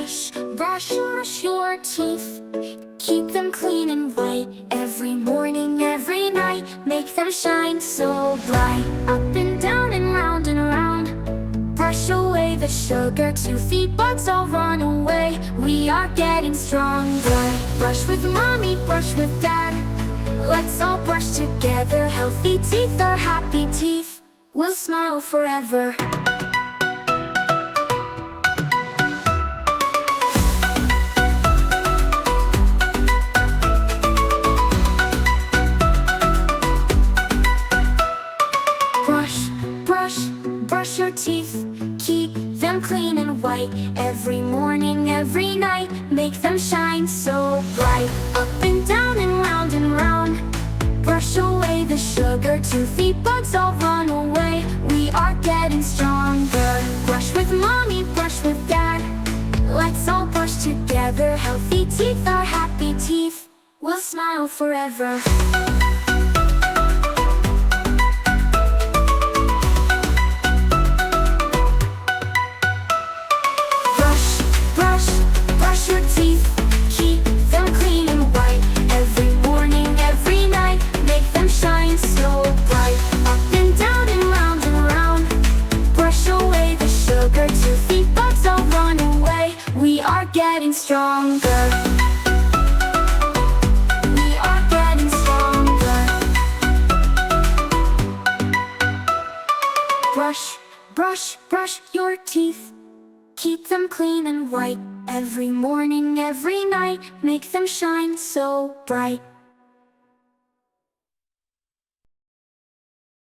Brush, brush, brush your teeth. Keep them clean and white. Every morning, every night, make them shine so bright. Up and down and round and around. Brush away the sugar, toothy bugs all run away. We are getting stronger. Brush with mommy, brush with dad. Let's all brush together. Healthy teeth are happy teeth. We'll smile forever. Brush, brush, brush your teeth. Keep them clean and white. Every morning, every night, make them shine so bright. Up and down and round and round. Brush away the sugar, toothy bugs all run away. We are getting stronger. Brush with mommy, brush with dad. Let's all brush together. Healthy teeth are happy teeth. We'll smile forever. Brush your teeth, keep them clean and white. Every morning, every night, make them shine so bright. Up and down and round and round. Brush away the sugar, toothy bugs all run away. We are getting stronger. We are getting stronger. Brush, brush, brush your teeth. Keep them clean and white. Every morning, every night, make them shine so bright.